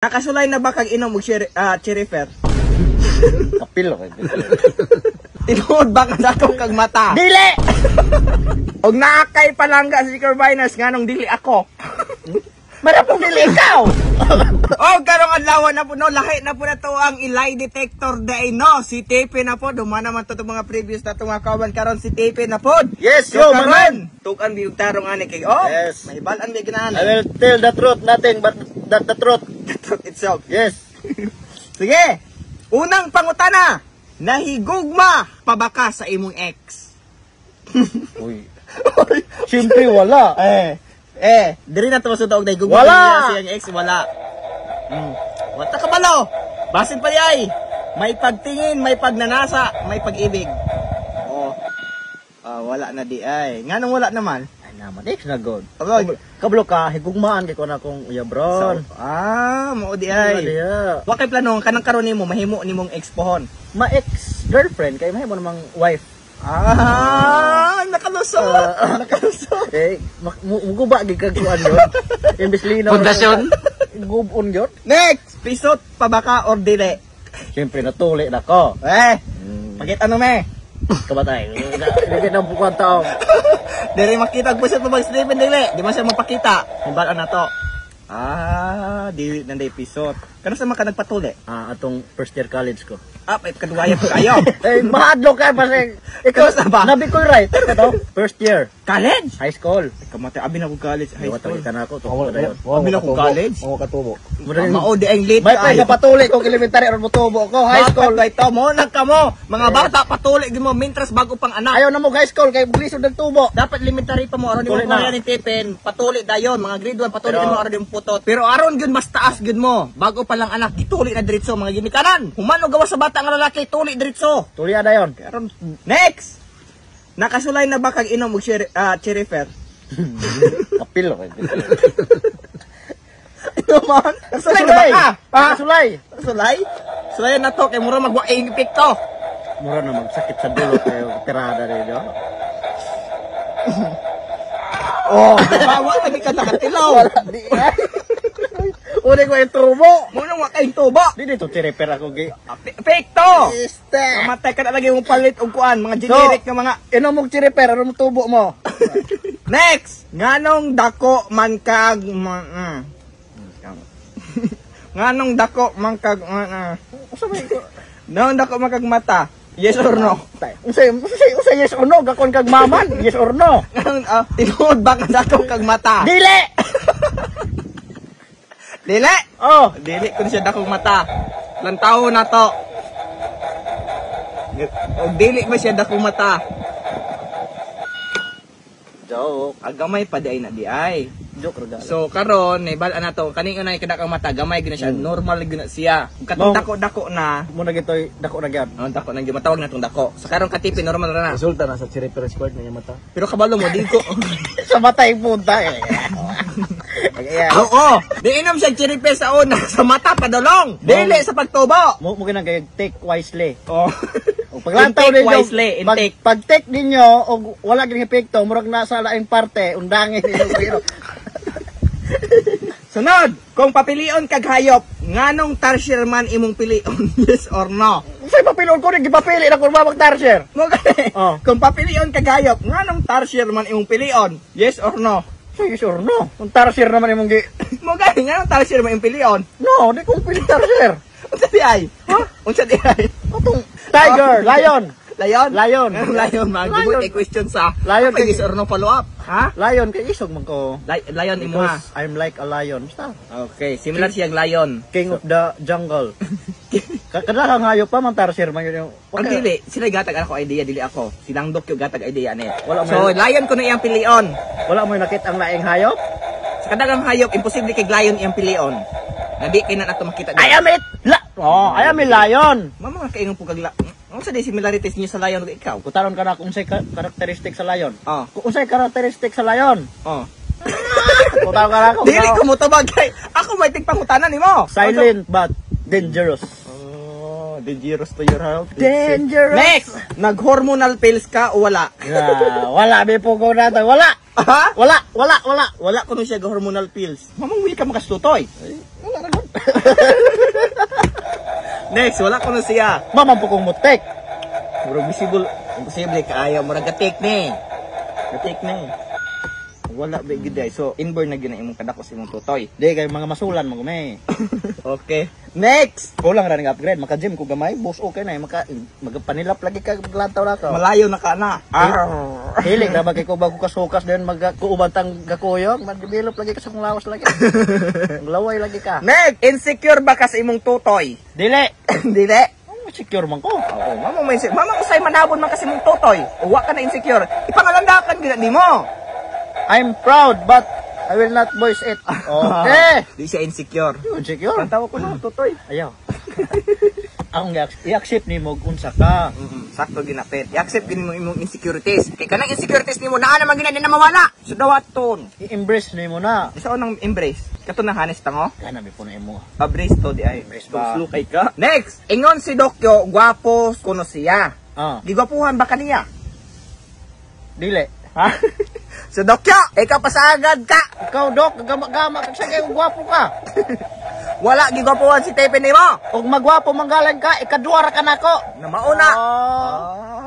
Nakasulay na ba kag inom og chirifer? Kapilo kay. Tinuod ba ka akong kag mata? Dili! Og naakay palangga si Corvinus nganong dili ako. Mara pong dili ikaw. Og karong adlaw na po no, lahi na po na to ang lie detector day no. Si Tepe na po, duma naman to mga previous na mga kawan karon si Tepe na po. Yes, So, yo, karon, man. tukan biyog tarong ani kay oh. Yes. May balan di ganahan. I will tell the truth, nothing but the truth. The truth itself. Yes. Sige. Unang pangutana. Nahigugma pa ba ka sa imong ex? Uy. Siyempre wala. Diri na to masudog na higugma Wala! siyang ex wala. Wata ka balo. Basin pa yay. May pagtingin, may pagnanasa, may pag-ibig. Oh. Wala na di ay. Nganong wala naman? Ay naman, ex na god. Okay. Kablo ka, higugmaan kay ko na kong uyabron. Mo di ay. Wa kay plano kanang karon nimo mahimo nimong ex pohon. Ma-ex-girlfriend kay mahimo namang wife. Nakalusot. Nakalusot. Muguba gid kag kuan yun. Imbes linaw. Pundasyon? Gubon yun. Next, pisot pa ba ka or dili? Siyempre natuli na ko. Pakita no me. Kabatay. Hindi na bukuan tao. Dili makita og pisot pa ba Stephen dili. Di man siya mapakita. Himbalan na to. Dili na day pisot. Kano sa man ka nagpatuli? Atong first year college ko. May kaduwayan ko kayo. Mahadlo ka kasi. Ikaw sa ba? Nabicol right. Ano to? First year. College? High school. Kamatay, abi na ko college, high school. Iwatan na ako. Abi na ko college? Mga katubo. Maudi ang late May pwede patuli kung elementary or mutubo ko. High school. Bakit ito mo? Nagkamo. Mga bata, patuli mo. Mintras bago pang anak. Ayaw na mo high school kay bulisod ng tubo. Dapat elementary pa mo. Aron di mo Tuli na. yan yung tipin. Patuli dayon. Mga grade 1, patuli mo aron yung putot. Pero aron yun, mas taas yun mo. Bago pa lang anak, ituli na diretso mga ginikanan. Humano gawa sa bata ang lalaki, tuli diretso. Tuli na yun. Next! Nakasulay na ba kag inom og chirifer? Kapilo kay. Ito man. Nakasulay na ba ka? Sulay. Sulay? Sulay na to. Kaya mura magwaing epekto. Mura na magsakit sa dulo kayo. Tirada rin yun. Bawa na di ka nakatilaw. Di ay. Uli ko yung tubo. Muna nga kayong tubo. Di dito tiriper ako. Epekto! Iste. Kamatay ka na lagi mong palit og kuan. Mga generic na mga... Inom mong tiriper. Ano mong tubo mo? Next! Nganong dako man kag... Nganong dako man kag... Nganong dako man kag mata? Yes or no? Usay yes or no? Gakon kag maman? Yes or no? Tinuod ba ka dako kag mata? Dili! Dili! Oh! Dili ko siya dakong mata. Lantaw na to. O dili ba siya dakong mata? Joke. Agamay pa di ay na di ay. Joke regalo. So karon naibal na to kaning unay kadakang mata gamay gyud na siya normal gyud na siya. Katong dako-dako na Muna gito'y dako na gyud. dako na gyud matawag na tong dako. Sa karon katipi normal ra na. Resulta na sa tiriper squad na yung mata. Pero kabalo mo di ko. Sa mata yung punta eh. Oo. Di inom siya chiripe sa una sa mata padulong. Dili sa pagtubo. Mo ginang kay take wisely. Oh. O paglantaw Intake ninyo, wisely, intake. pag take ninyo og wala gyud epekto, murag nasa laing parte, undangin ninyo pero. Sunod, kung papilion kag hayop, nganong tarsier man imong pilion? Yes or no? Say papilon ko rin gipapili na kun mag tarsier. Mo gani. Oh. Kung papilion kag hayop, nganong tarsier man imong pilion? Yes or no? Say yes or no. Kung tarsier naman imong gi. Mo gani nganong tarsier man imong pilion? No, di ko pili tarsier. Unsa di ay? Unsa di ay? Atong tiger, lion. Lion? Lion. Lion, mag-good question sa. Lion, Apa yes or no follow up? Ha? Lion kay isog man ko. Lion imo ha. Because I'm like a lion. Basta. Okay, similar siyang lion. King of the jungle. Kadahang hayop pa man tarsier man yun yung. Ang dili, sila gatag ako idea, dili ako. Silang dok yung gatag idea ni. Wala So, lion ko na iyang pilion. Wala mo nakit ang laing hayop? Sa kadagang hayop, imposible kay lion iyang pilion. Na di kay na nato makita. I am it. I am a lion. Mama nga kaingon po kag ano sa di similarities niyo sa lion ug ikaw? Kutaron ka na kung unsay karakteristik sa lion. Oh. Kung unsay karakteristik sa lion. Oh. Kutaron ka na kung Dili ko mo tabag kay ako may tigpangutanan nimo. silent but dangerous. Dangerous to your health. Dangerous. Next, nag-hormonal pills ka o wala? Wala may pugo na to. Wala. Ha? Wala Wala ko nung siya hormonal pills. Mamang will ka makastutoy. Wala na. Next, wala ko na siya. Mamang po kong mutek. Murag visible, imposible kaayo murag gatik ni. Gatik ni. Wala ba gid ay. So inborn na gyud na imong kadako sa imong tutoy. Di kay mga masulan mo gume. Okay. Next. Kulang ra ning upgrade, maka gym ko gamay, boss okay na magapanilap lagi ka lantaw na ka. Malayo na ka na. Hilig ra ba kay ko bago kasukas din magkuuban tang gakuyog, mag-develop lagi ka sa kung lawas lagi. Laway lagi ka. Next, insecure ba ka sa imong tutoy? Dili. Dili. Secure man ko. Oo, mama usay manabon man kasi mong tutoy. Uwa ka na insecure. Ipangalandakan gyud ni mo. I'm proud but I will not voice it. Okay. Di siya insecure. Insecure. Pantawa ko na tutoy. Ayaw. Akong i-accept ni mo unsa ka. Sakto ginapit. I-accept gini mo imong insecurities. Kay kanang insecurities nimo naa naman gina na mawala. So dawaton. I-embrace ni mo na. Isa nang embrace. Kato na hanes tango. Kana mi puno imo. Pabrace to di ay. Embrace Ba- ba? Slukay ka. Next, ingon si Dokyo, gwapo kuno siya. Gigwapuhan ba kaniya? Dili. Ha? So Dokyo, ikaw pasagad ka. Ikaw dok, gama ka sa gwapo ka. Wala gigwapuhan si Tepe nimo. Ug magwapo manggalan ka, ikaduwa ra ka nako. Na mauna.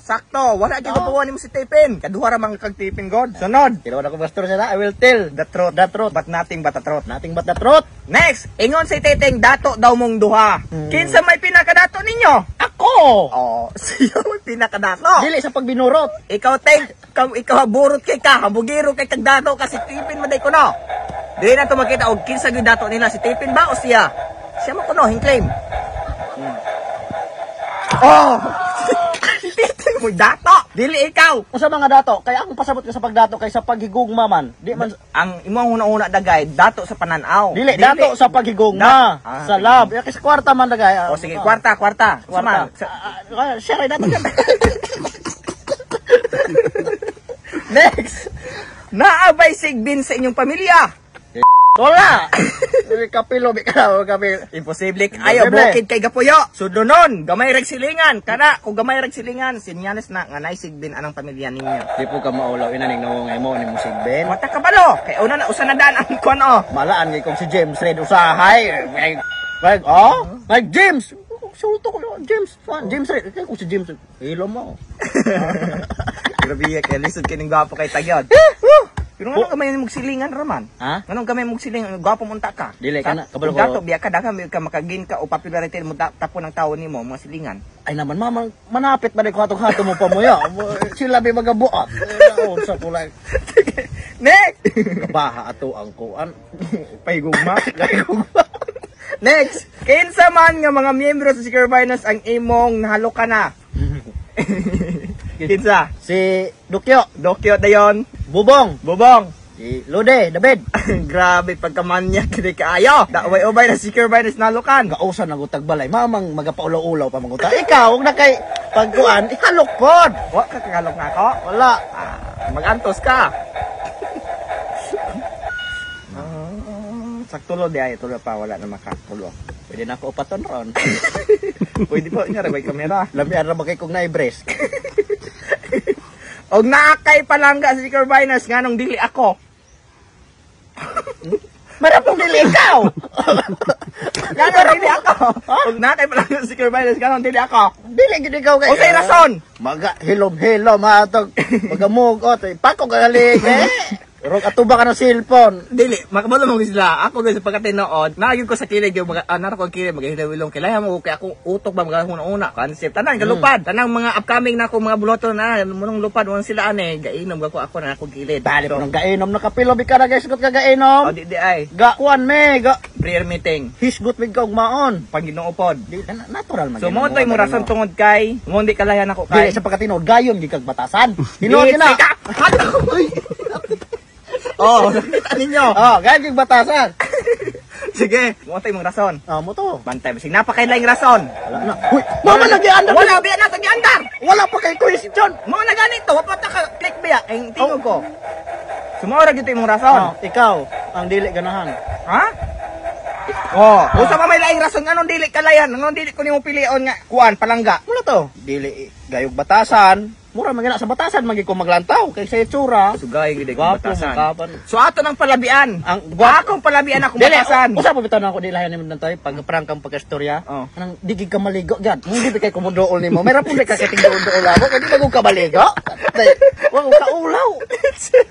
Sakto, wala gigwapuhan nimo si Tepen. Kaduha ra man kag Tepen god. Sunod. Pero ako bastor sila, I will tell The truth. the truth. But nothing but the truth. Nothing but the truth. Next, ingon si Teteng dato daw mong duha. Kinsa may pinakadato ninyo? Ako. Oh, siya may pinakadato. Dili sa pagbinurot. Ikaw Teng, ikaw haburot kay ka, habugiro kay kag dato kasi Tipin maday ko no. Dili na to makita og kinsa gyud dato nila, si Tipin ba o siya? Siya mo kuno hing-claim. Oh. Si Tipin mo dato, dili ikaw. Usa mga dato, kaya ang pasabot ka sa pagdato kay sa paghigugma man. Di man Ang imong una-una dagay dato sa pananaw. dili dato sa paghigugma. Sa sige. lab. Ya kay sa kwarta man dagay. O sige, kwarta. Kwarta. Suman. Share dato. Next. Naabay sigbin sa inyong pamilya. Wala. Kapilo bi ka, kapilo. Imposible ayo bukid kay gapuyo. Sudunon, gamay reg silingan. Kana kung gamay reg silingan, sinyanes na nga naisigbin anang pamilya ninyo. Di po ka maulaw inaning nawong mo ni musig Ben. Mata ka balo, kay una na usa na daan ang kuno. Malaan kay kong si James Red usahay. Like James. Sulto ko James. James Red. Kay ko si James. Hello mo. Grabe kay lisod kining gwapo kay tagyod. Pero nga gamay mo silingan raman. Ha? Anong gamay mo silingan, gwapo mo unta ka. Dili ka na, kabalo Kung ko. dato biya ka daghang ka makagin ka o popularity mo tapo ng tawo nimo mga silingan. Ay naman mamang manapit ba ko hatong-hato mo pa mo ya. Sila bi magabuot. Sa kulay. Next. Kabaha ato ang kuan. Paigugma. Next, kinsa man nga mga miyembro sa Secure Finance ang imong nahalukan na? Kinsa? Si Dukyo, Dokyo dayon, Bubong, Bubong. si Lode, David. Grabe pagkamanya kini kaayo. Daway ubay na Secure Finance nalukan. Gausan na gutag balay. Mamang magapaulaw-ulaw pa manguta. Ikaw, huwag na kay pagkuan, ihalok pod. Wa ka kagalok na ako. Wala. Magantos ka. Saktulo di ay tulo pa wala na makakulo. Pwede na ako upaton ron. Pwede po nga rabay kamera. Lamian ra ba kay kong na-breast. Og naakay palangga sa Secure Finance nganong dili ako. Marapong dili ikaw. Nganong dili ako. Og naakay palangga sa Secure Finance nganong dili ako. Dili gid ikaw kay. O say rason. Maga hilom-hilom atog. Magamugot. Pako galing Rog atuba ka ng cellphone. Dili, makabalo mo sila. Ako guys pagka tinuod, naagin ko sa kilig yung mga anak ko kilig magahilawilong kilaya mo kay ako utok ba mga una concept tanan galupad tanang mga upcoming na ako mga buloto na munong lupad mo sila ane gainom ako na ako kilid. Bali po nang gainom nakapilo bi ka na guys ka gainom. O di ay Ga kuan me ga prayer meeting. hisgot mig ka og maon. Panginoon pod. Di natural man. So mo toy mo rason tungod kay mo di kalayan ako Dili kay. sa pagkatinog gayon gi kag batasan. Hinuon Dili, na. sika! Oh, nakita ninyo. Oh, gayon gi batasan. Sige, mo toy mong rason. Mo to. Bantay mo sig napakailaing rason. Wala na. Uy, mama nagiandar. Wala biya na tagiandar. Wala pa kay question. Mo na ganito, wa pa ta ka click biya kay tingog ko. Sumora gito imong rason. Ikaw ang dili ganahan. Ha? Oh, usa pa may laing rason anong dili kalayan, anong dili ko nimo pilion nga kuan palangga. Muna to. Dili gayog batasan. Mura man gina sa batasan magi ko maglantaw kay sa itsura. Sugay gid Gwapo batasan. makapan. So ato ng palabian. Ang Akong palabian ako batasan. Usa pa bitaw na ako dilayan nimo nantay pag prank kang pagkastorya. Oh. Anang digig ka maligo gad. Hindi kay kumudool nimo. Mayra pud ka kating dool ako kay di na ko ka maligo. Wa ko ka ulaw.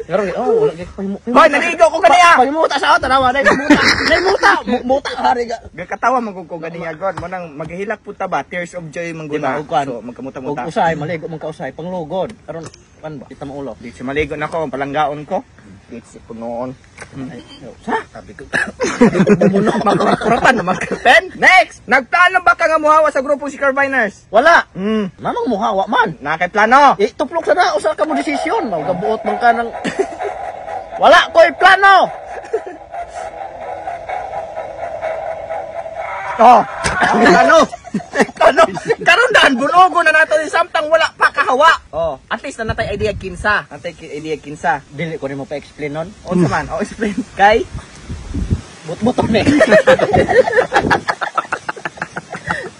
Pero wala kay Hoy, naligo ko kaniya. Pagmuta sa auto nawa dai muta. Muta hari ga. Gakatawa man ko ganiya god mo nang maghilak puta ba tears of joy mangguna. So magkamuta-muta. Og usay maligo man ka usay panglugod. Karon kan ba kita mo ulo. Di si maligo na ko palanggaon ko. Di si punoon. Sa Sabi ko. Bumuno makuratan na magkaten. Next, nagplano ba ka nga muhawa sa grupo si Carviners? wala. Hmm, Mamang muhawa man. na kay plano. Tuplok sa na usa ka mo desisyon. Magabuot man ka ng wala ko'y plano. Oh, ano? Ano? Karon daan bunogo na nato ni samtang wala pa kahawa. Oh, at least na natay idea kinsa. Natay idea kinsa. Dili ko nimo pa explain nun. Unsa man? Oh, explain. Kay But-butok ni.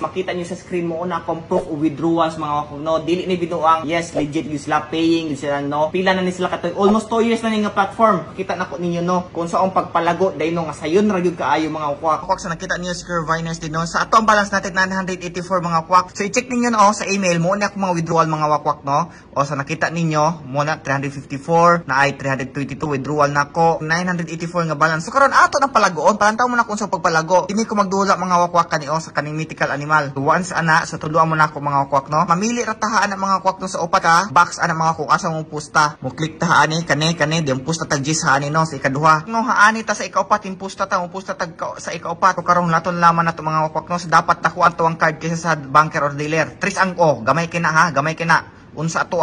makita niyo sa screen mo una akong proof of withdrawals mga wakong no, dili ni binuang yes legit yung sila paying yung sila no, pila na ni sila katoy almost 2 years na ni nga platform, kita nako ninyo no kung saong pagpalago dahil no nga sayon ra gyud kaayo mga wakwak. So nakita niyo si Carviners din no, sa ato ang balance natin 984 mga wakwak, so i-check ninyo no sa email mo na ako mga withdrawal mga wakwak no, o sa nakita ninyo mo na 354 na ay 322 withdrawal nako 984 nga balance. So karon ato nang palagoon palantaw mo na kung sa pagpalago ini ko magdula mga wakwak kani o sa kaning mythical animal. Once ana so tuduan mo na ako mga wakwak no, mamili ra tahaan ang mga wakwak no sa upat ha box ana mga kung asa mong pusta mo click tahaan ni kani di pusta tag gis haani no sa ikaduha no haani ta sa ikaupat in pusta ta mo pusta tag sa ikaupat so karon laton laman nato mga wakwak no so dapat takuan to ang card kaysa sa banker or dealer. Tris ang gamay kina ha, gamay kina unsa ato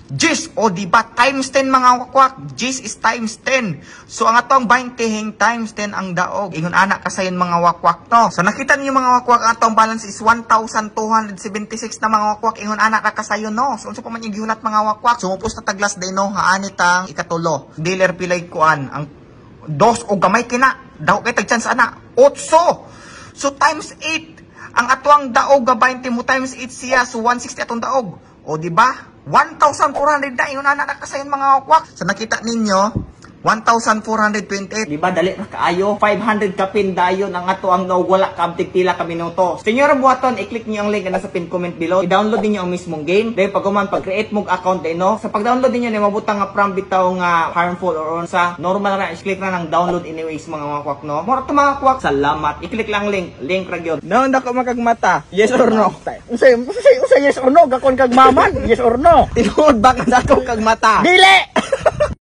Gis o diba times 10 mga wakwak, Gis is times 10. So ang atong 20 hing times 10 ang daog. Ingon anak kasayon mga wakwak no. So nakita niyo mga wakwak ang atong balance is 1,276 na mga wakwak. Ingon anak na kasayon no. So unsa pa man yung gihulat mga wakwak. Sumupos na taglas day no haani tang ikatulo. Dealer pilay kuan ang dos o gamay kina. Daw kay tag chance ana 8. So times 8 ang atuang daog ga 20 mo times 8 siya so 160 atong daog. O di ba? 1,400 na yun na nakasayon mga wakwak. So nakita ninyo 1,428. Di ba dali na kaayo? 500 kapin dayon ang ato ang no wala ka pila ka minuto. Senyor buhaton, i-click niyo ang link na sa pin comment below. I-download niyo ang mismong game. Dahil pag pag-create mo account din no. Sa pag-download niyo ni mabutang nga from bitaw nga harmful or on sa normal na i-click na ng download anyways mga wakwak no. Mora to mga wakwak. Salamat. I-click lang link ra gyud. No, ndako makagmata. Yes or no? Usa yes or no gakon kag maman. Yes or no? Tinuod ba ka dako kag mata? Dili.